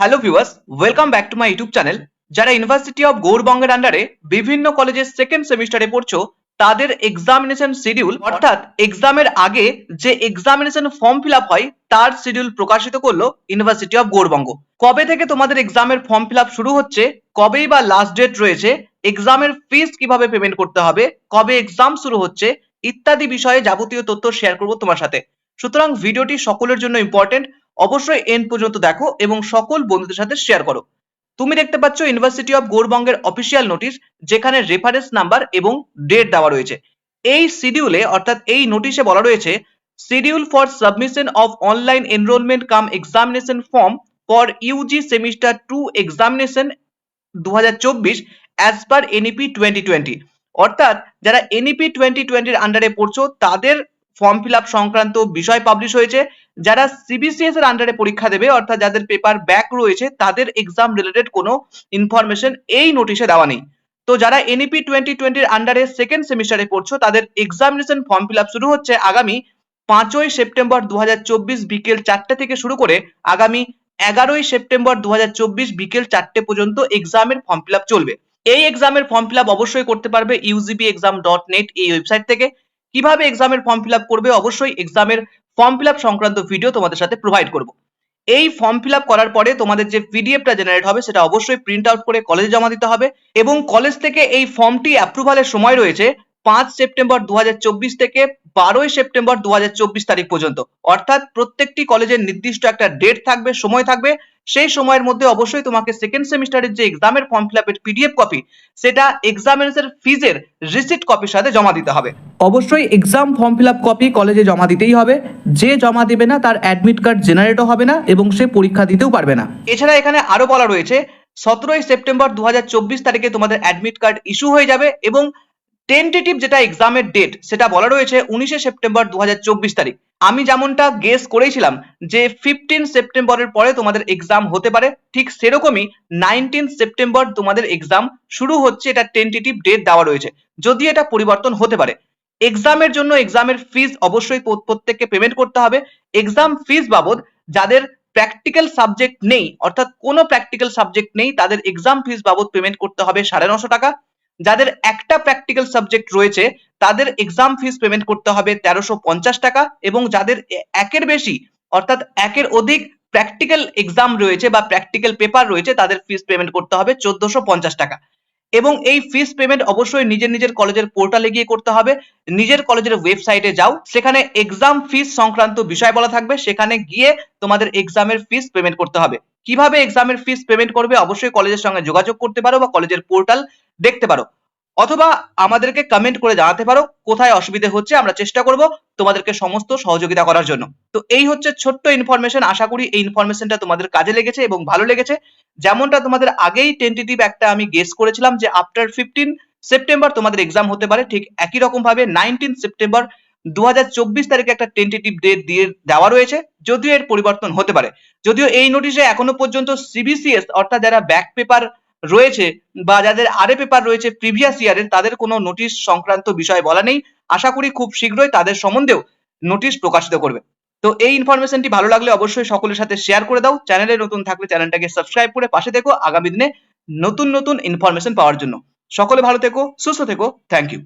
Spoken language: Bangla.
Hello viewers, welcome back to my YouTube channel. যারা ইউনিভার্সিটি অফ গৌড়বঙ্গের আন্ডারে বিভিন্ন কলেজের সেকেন্ড সেমিস্টারে পড়ছো, তাদের এক্সামিনেশন শিডিউল অর্থাৎ এক্সামের আগে যে এক্সামিনেশন ফর্ম ফিল আপ হয় তার শিডিউল প্রকাশিত করলো ইউনিভার্সিটি অফ গৌড়বঙ্গ। কবে থেকে তোমাদের এক্সামের ফর্ম ফিল আপ শুরু হচ্ছে, কবেই বা লাস্ট ডেট রয়েছে, এক্সামের ফিস কিভাবে পেমেন্ট করতে হবে, কবে এক্সাম শুরু হচ্ছে ইত্যাদি বিষয়ে যাবতীয় তথ্য শেয়ার করব তোমার সাথে। সুতরাং ভিডিওটি সকলের জন্য ইম্পর্টেন্ট, অবশ্যই এন্ড পর্যন্ত দেখো এবং সকল বন্ধুদের সাথে শেয়ার করো। তুমি দেখতে পাচ্ছ ইউনিভার্সিটি অফ গৌড়বঙ্গের অফিসিয়াল নোটিশ, যেখানে রেফারেন্স নাম্বার এবং ডেট দেওয়া রয়েছে। এই শিডিউলে অর্থাৎ এই নোটিশে বলা রয়েছে, schedule for submission of online enrolment cum examination form for UG semester 2 examination 2024 as per NEP 2020। অর্থাৎ যারা এনইপি 2020 এর আন্ডারে পড়ছো তাদের ফর্ম ফিল আপ সংক্রান্ত বিষয় পাবলিশ হয়েছে। যারা সিবিসিএস এর আন্ডারে পরীক্ষা দেবে অর্থাৎ যাদের পেপার ব্যাক রয়েছে তাদের এক্সাম রিলেটেড কোনো ইনফরমেশন এই নোটিশে দেওয়া নেই। তো যারা এনইপি 2020 এর আন্ডারে সেকেন্ড সেমিস্টারে পড়ছো তাদের এক্সামিনেশন ফর্ম ফিল আপ শুরু হচ্ছে আগামী 5ই সেপ্টেম্বর 2024 বিকেল 4টে থেকে শুরু করে আগামী 11ই সেপ্টেম্বর 2024 বিকেল 4টে পর্যন্ত এক্সামের ফর্ম ফিল আপ চলবে। এই এক্সামের ফর্ম ফিল আপ অবশ্যই করতে পারবে ugpexam.net এই ওয়েবসাইট থেকে। কিভাবে এক্সামের ফর্ম ফিল আপ করবে, অবশ্যই এক্সামের ফর্ম ফিল আপ সংক্রান্ত ভিডিও তোমাদের সাথে প্রোভাইড করব। এই ফর্ম ফিল আপ করার পরে তোমাদের যে পিডিএফটা জেনারেট হবে সেটা অবশ্যই প্রিন্ট আউট করে কলেজে জমা দিতে হবে এবং কলেজ থেকে এই ফর্মটি অ্যাপ্রুভালের সময় রয়েছে 5 সেপ্টেম্বর 2024 থেকে 12ই সেপ্টেম্বর 2024 তারিখ পর্যন্ত। অর্থাৎ প্রত্যেকটি কলেজের নির্দিষ্ট একটা ডেট থাকবে, সময় থাকবে। সেই সময়ের মধ্যে অবশ্যই তোমাকে সেকেন্ড সেমিস্টারের যে এক্সামের ফর্ম ফিল আপের পিডিএফ কপি সেটা এক্সামিনেশন ফিজের রিসিট কপির সাথে জমা দিতে হবে। অবশ্যই exam form fill up copy কলেজে জমা দিতেই হবে। যে জমা দেবে না তার অ্যাডমিট কার্ড জেনারেটও হবে না এবং সে পরীক্ষা দিতেও পারবে না। এছাড়া এখানে আরো বলা রয়েছে 17ই সেপ্টেম্বর 2024 তারিখে তোমাদের অ্যাডমিট কার্ড ইস্যু হয়ে যাবে এবং টেন্টেটিভ যেটা এক্সামের ডেট সেটা বলা রয়েছে 19শে সেপ্টেম্বর 2024 তারিখ। আমি যেমনটা গেস করেছিলাম যে 15 সেপ্টেম্বরের পরে তোমাদের এক্সাম হতে পারে, ঠিক সেরকমই 19 সেপ্টেম্বর তোমাদের এক্সাম শুরু হচ্ছে, এটা টেন্টেটিভ ডেট দেওয়া রয়েছে, যদি এটা পরিবর্তন হতে পারে। এক্সামের জন্য এক্সামের ফিস অবশ্যই প্রত্যেককে পেমেন্ট করতে হবে। এক্সাম ফিস বাবদ যাদের প্র্যাকটিক্যাল সাবজেক্ট নেই অর্থাৎ কোনো প্র্যাকটিক্যাল সাবজেক্ট নেই তাদের এক্সাম ফিস বাবদ পেমেন্ট করতে হবে 950 টাকা। যাদের একটা প্র্যাকটিক্যাল সাবজেক্ট রয়েছে তাদের এক্সাম ফিস পেমেন্ট করতে হবে 1350 টাকা এবং যাদের একের বেশি অর্থাৎ একের অধিক প্র্যাকটিক্যাল এক্সাম রয়েছে বা প্র্যাকটিক্যাল পেপার রয়েছে তাদের ফিস পেমেন্ট করতে হবে 1450 টাকা। এবং এই ফিস পেমেন্ট অবশ্যই নিজের নিজের কলেজের পোর্টালে গিয়ে করতে হবে। নিজের কলেজের ওয়েবসাইটে যাও, সেখানে এক্সাম ফিস সংক্রান্ত বিষয় বলা থাকবে, সেখানে গিয়ে তোমাদের এক্সামের ফিস পেমেন্ট করতে হবে। কিভাবে এক্সামের ফিস পেমেন্ট করবে অবশ্যই কলেজের সঙ্গে যোগাযোগ করতে পারো বা কলেজের পোর্টাল দেখতে পারো, অথবা আমাদেরকে কমেন্ট করে জানাতে পারো কোথায় অসুবিধা হচ্ছে, আমরা চেষ্টা করব তোমাদেরকে সমস্ত সহযোগিতা করার জন্য। তো এই হচ্ছে ছোট্ট ইনফরমেশন, আশা করি এই ইনফরমেশনটা তোমাদের কাজে লেগেছে এবং ভালো লেগেছে। যেমনটা তোমাদের আগেই টেন্টেটিভ একটা আমি গেস করেছিলাম যে আফটার 15 সেপ্টেম্বর তোমাদের এক্সাম হতে পারে, ঠিক একই রকম ভাবে 19 সেপ্টেম্বর 2024 তারিখে একটা টেন্টেটিভ ডেট দিয়ে দেওয়া রয়েছে, যদিও এর পরিবর্তন হতে পারে। যদিও এই নোটিশে এখনো পর্যন্ত সিবিসিএস অর্থাৎ যারা ব্যাক পেপার রয়েছে বা যাদের আরে পেপার রয়েছে প্রিভিয়াস ইয়ারের তাদের কোনো নোটিশ সংক্রান্ত বিষয় বলা নেই। আশা করি খুব শীঘ্রই তাদের সম্বন্ধেও নোটিশ প্রকাশিত করবে। তো এই ইনফরমেশনটি ভালো লাগলে অবশ্যই সকলের সাথে শেয়ার করে দাও। চ্যানেলে নতুন থাকলে চ্যানেলটাকে সাবস্ক্রাইব করে পাশে থেকো আগামী দিনে নতুন নতুন ইনফরমেশন পাওয়ার জন্য। সকলে ভালো থেকো, সুস্থ থেকো। Thank you.